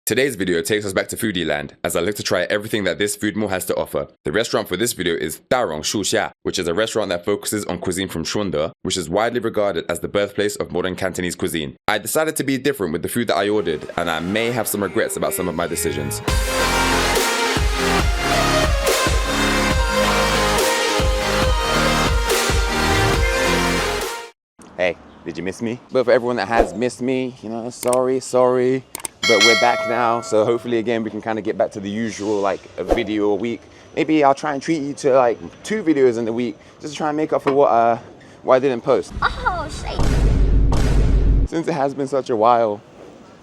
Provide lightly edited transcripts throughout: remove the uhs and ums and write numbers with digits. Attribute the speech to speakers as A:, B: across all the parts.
A: Today's video takes us back to foodie land as I look to try everything that this food mall has to offer. The restaurant for this video is Darong Shuxia, which is a restaurant that focuses on cuisine from Shunde, which is widely regarded as the birthplace of modern Cantonese cuisine. I decided to be different with the food that I ordered, and I may have some regrets about some of my decisions. Hey, did you miss me? But for everyone that has missed me, sorry. But we're back now, so hopefully again we can kind of get back to the usual, like a video a week. Maybe I'll try and treat you to like 2 videos in the week, just to try and make up for what I didn't post.
B: Oh, shit.
A: Since it has been such a while,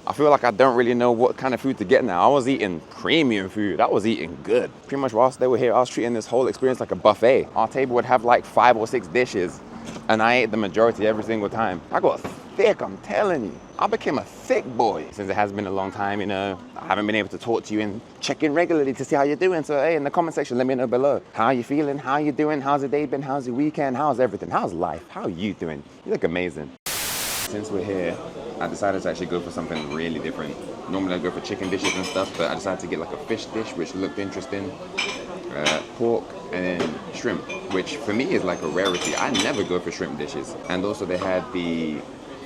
A: I feel like I don't really know what kind of food to get now. I was eating premium food. I was eating good. Pretty much whilst they were here, I was treating this whole experience like a buffet. Our table would have like 5 or 6 dishes, and I ate the majority every single time. I got thick, I'm telling you. I became a thick boy. Since it has been a long time, I haven't been able to talk to you and check in regularly to see how you're doing. So hey, in the comment section, let me know below. How are you feeling? How are you doing? How's the day been? How's your weekend? How's everything? How's life? How are you doing? You look amazing. Since we're here, I decided to actually go for something really different. Normally I go for chicken dishes and stuff, but I decided to get like a fish dish, which looked interesting. Pork and then shrimp, which for me is like a rarity. I never go for shrimp dishes. And also they had the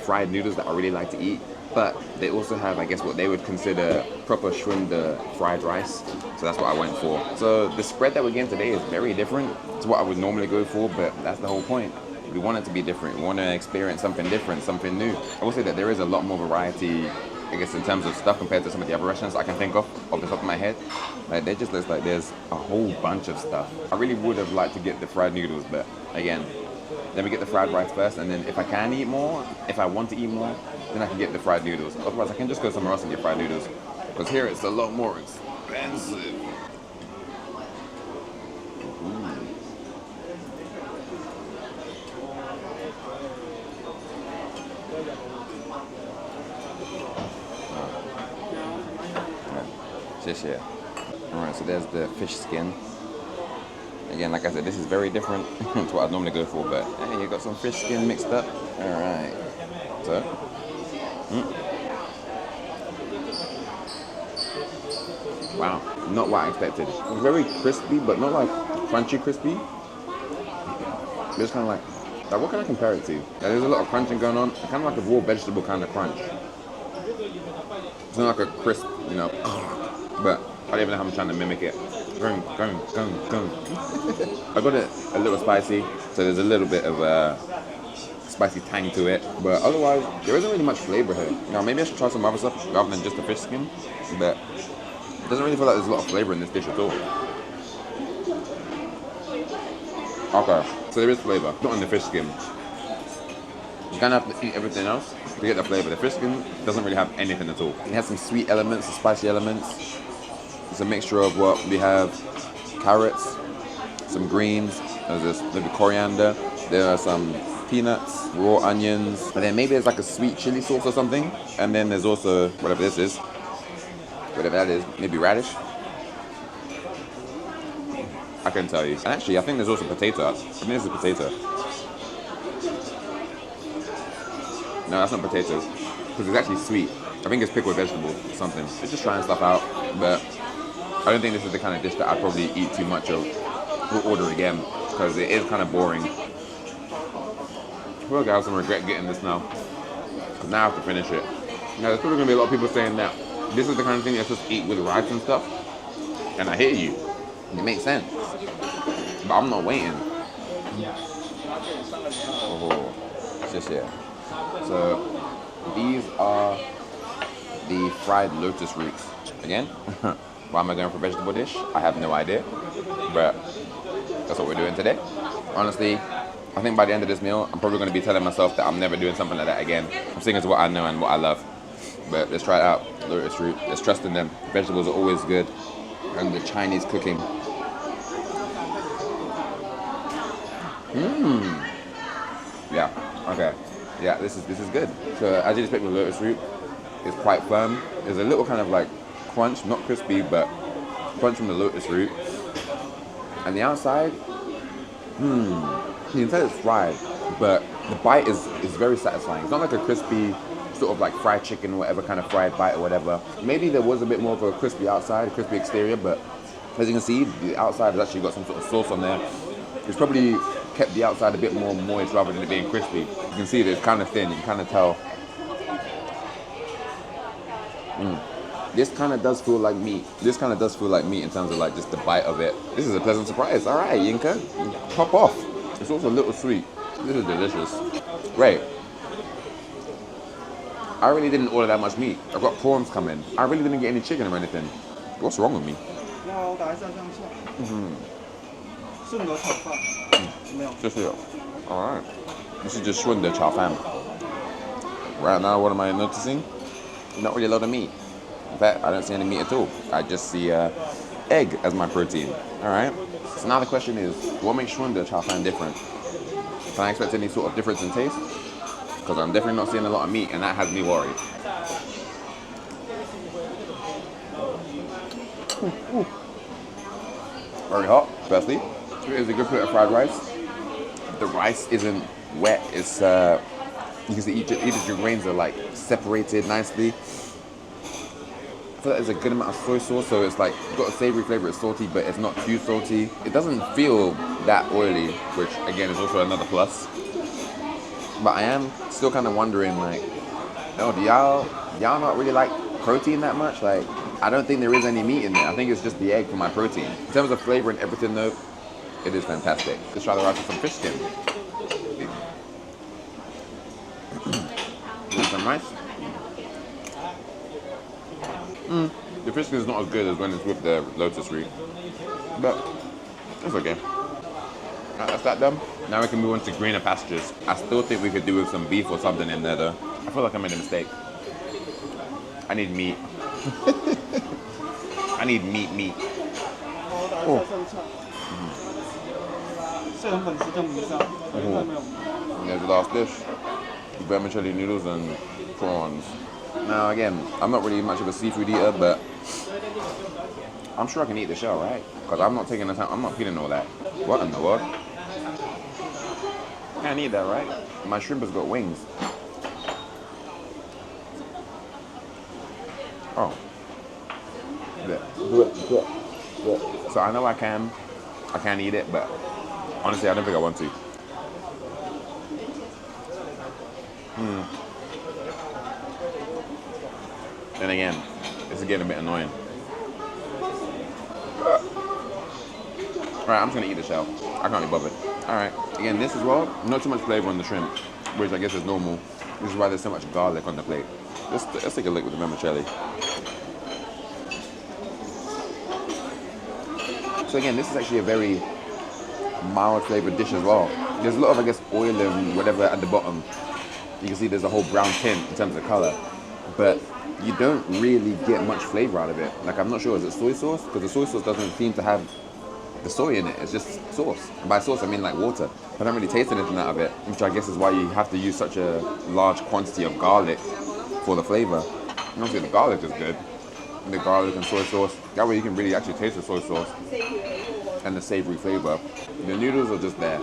A: fried noodles that I really like to eat, but they also have, I guess, what they would consider proper Shunde fried rice. So that's what I went for. So the spread that we're getting today is very different to what I would normally go for, but that's the whole point. We want it to be different. We want to experience something different, something new. I will say that there is a lot more variety, I guess, in terms of stuff compared to some of the other restaurants I can think of off the top of my head. Like, there just looks like there's a whole bunch of stuff. I really would have liked to get the fried noodles, but again, let me get the fried rice first, and then if I can eat more, if I want to eat more, then I can get the fried noodles. Otherwise, I can just go somewhere else and get fried noodles. Because here it's a lot more expensive. Yeah. Alright, so there's the fish skin. Again, like I said, this is very different to what I'd normally go for, but hey, you got some fish skin mixed up. Alright. So. Wow, not what I expected. It's very crispy, but not like crunchy crispy. It's kind of like what can I compare it to? There's a lot of crunching going on, kind of like a raw vegetable kind of crunch. It's not like a crisp, but I don't even know how I'm trying to mimic it. Going. I got it a little spicy, so there's a little bit of a spicy tang to it, but otherwise there isn't really much flavor here. Maybe I should try some other stuff rather than just the fish skin, but it doesn't really feel like there's a lot of flavor in this dish at all. Okay, so there is flavor, not in the fish skin. You kind of have to eat everything else to get the flavor. The fish skin doesn't really have anything at all. It has some sweet elements, some spicy elements. It's a mixture of what we have: carrots, some greens, there's maybe coriander, there are some peanuts, raw onions, and then maybe there's like a sweet chili sauce or something. And then there's also whatever this is, whatever that is, maybe radish. I couldn't tell you. And actually, I think there's also potato. I think this is potato. No, that's not potatoes, because it's actually sweet. I think it's pickled vegetables or something. It's just trying stuff out, but I don't think this is the kind of dish that I'd probably eat too much of or order again, because it is kind of boring. I feel like I have some regret getting this now, because now I have to finish it. There's probably going to be a lot of people saying that this is the kind of thing you're supposed to eat with rice and stuff, and I hear you. It makes sense, but I'm not waiting. Oh, it's just here. So these are the fried lotus roots. Again, why am I going for a vegetable dish? I have no idea, but that's what we're doing today. Honestly, I think by the end of this meal, I'm probably going to be telling myself that I'm never doing something like that again. I'm sticking to what I know and what I love. But let's try it out. Lotus root. Let's trust in them. Vegetables are always good. And the Chinese cooking. Yeah. Okay. Yeah, this is good. So as you'd expect with lotus root, it's quite firm. There's a little kind of like crunch, not crispy, but crunch from the lotus root. And the outside, the inside is fried, but the bite is very satisfying. It's not like a crispy sort of like fried chicken or whatever kind of fried bite or whatever. Maybe there was a bit more of a crispy outside, a crispy exterior, but as you can see, the outside has actually got some sort of sauce on there. It's probably kept the outside a bit more moist rather than it being crispy. You can see that it's kind of thin, you can kind of tell. This kind of does feel like meat. This kind of does feel like meat in terms of like just the bite of it. This is a pleasant surprise. All right, Yinka, pop off. It's also a little sweet. This is delicious. Right. I really didn't order that much meat. I've got prawns coming. I really didn't get any chicken or anything. What's wrong with me? Just here. All right. This is just Shunde chao fan. Right now, what am I noticing? Not really a lot of meat. In fact, I don't see any meat at all. I just see egg as my protein. All right. So now the question is, what makes Shunde chao fan different? Can I expect any sort of difference in taste? Because I'm definitely not seeing a lot of meat, and that has me worried. Very hot, firstly. It's a good plate of fried rice. The rice isn't wet. It's you can see each of your grains are like separated nicely. I feel like there's a good amount of soy sauce, so it's like got a savory flavor. It's salty, but it's not too salty. It doesn't feel that oily, which again is also another plus. But I am still kind of wondering, like, oh, do y'all not really like protein that much? Like, I don't think there is any meat in there. I think it's just the egg for my protein. In terms of flavor and everything, though, it is fantastic. Let's try the rice with some fish skin. Some rice. The fish skin is not as good as when it's with the lotus root, but it's okay. Right, that's that done. Now we can move on to greener pastures. I still think we could do with some beef or something in there, though. I feel like I made a mistake. I need meat. I need meat. Oh. There's the last dish. Vermicelli noodles and prawns. Now again, I'm not really much of a seafood eater, but I'm sure I can eat the shell, right? Because I'm not taking the time, I'm not feeling all that. What in the world? Can't eat that, right? My shrimp has got wings. Oh. So I know I can eat it, but honestly, I don't think I want to. Then again, this is getting a bit annoying. Alright, I'm just gonna eat the shell. I can't be bothered. Alright, again, this as well, not too much flavor on the shrimp, which I guess is normal. This is why there's so much garlic on the plate. Let's take a look with the vermicelli. So again, this is actually a very mild flavored dish as well. There's a lot of, I guess, oil and whatever at the bottom. You can see there's a whole brown tint in terms of color, but you don't really get much flavor out of it. Like, I'm not sure, is it soy sauce? Because the soy sauce doesn't seem to have the soy in it. It's just sauce. And by sauce, I mean like water. I don't really taste anything out of it, which I guess is why you have to use such a large quantity of garlic for the flavor. And obviously the garlic is good. And the garlic and soy sauce. That way you can really actually taste the soy sauce and the savory flavor. The noodles are just there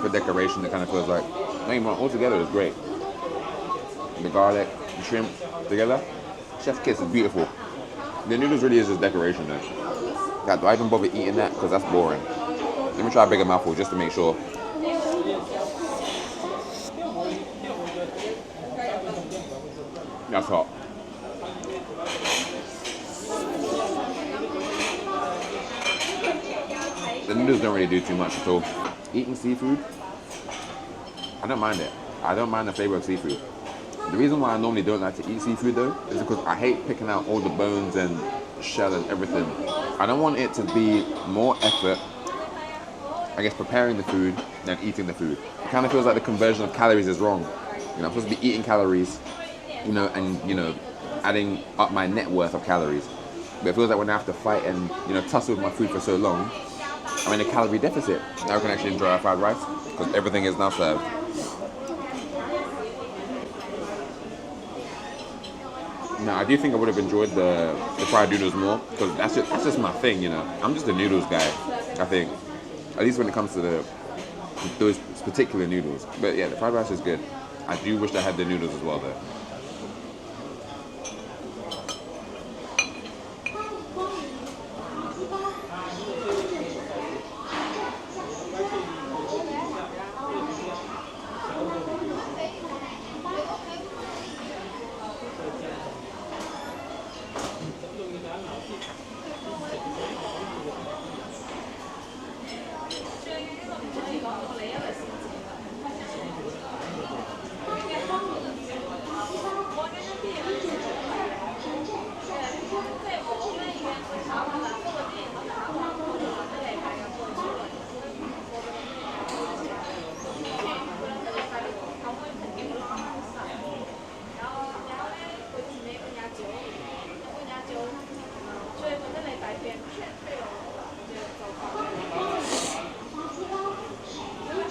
A: for decoration. It kind of feels like, all together is great. The garlic, the shrimp together, chef's kiss is beautiful. The noodles really is just decoration though. God, do I even bother eating that? Because that's boring. Let me try a bigger mouthful just to make sure. That's hot. The noodles don't really do too much at all. Eating seafood, I don't mind it. I don't mind the flavor of seafood. The reason why I normally don't like to eat seafood though is because I hate picking out all the bones and shell and everything. I don't want it to be more effort, I guess, preparing the food than eating the food. It kind of feels like the conversion of calories is wrong. I'm supposed to be eating calories, and adding up my net worth of calories. But it feels like when I have to fight and tussle with my food for so long, I'm in a calorie deficit. Now we can actually enjoy our fried rice because everything is now served. Now, I do think I would have enjoyed the fried noodles more because that's just my thing, I'm just a noodles guy, I think. At least when it comes to those particular noodles. But yeah, the fried rice is good. I do wish I had the noodles as well though.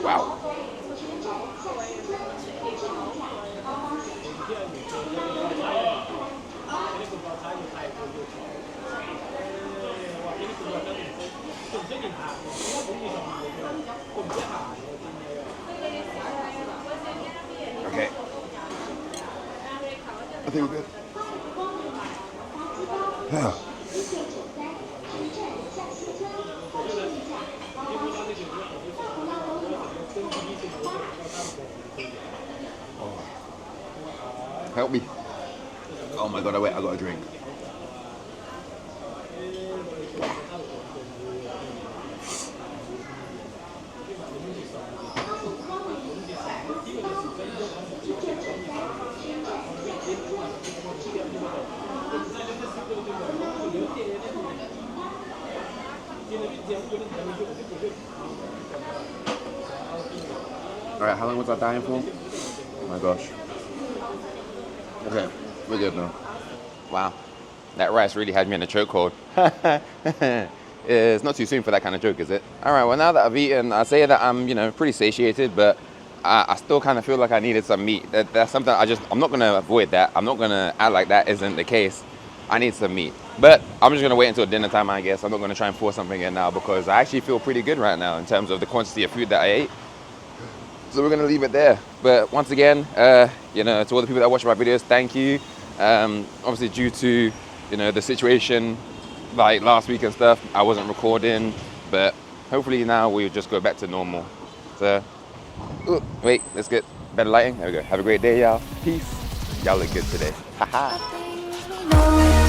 A: Wow. Okay. I think we're good. Help me. Oh my god, I got a drink. Alright, how long was I dying for? Oh my gosh. Okay, we're good now. Wow, that rice really had me in a chokehold. It's not too soon for that kind of joke, is it? Alright, well now that I've eaten, I say that I'm, pretty satiated, but I still kind of feel like I needed some meat. That's something I'm not gonna avoid that. I'm not gonna act like that isn't the case. I need some meat. But I'm just gonna wait until dinner time, I guess. I'm not gonna try and force something in now because I actually feel pretty good right now in terms of the quantity of food that I ate. So we're gonna leave it there. But once again, to all the people that watch my videos, thank you. Obviously due to, the situation like last week and stuff, I wasn't recording, but hopefully now we'll just go back to normal. So, wait, let's get better lighting. There we go. Have a great day, y'all. Peace. Y'all look good today. Haha.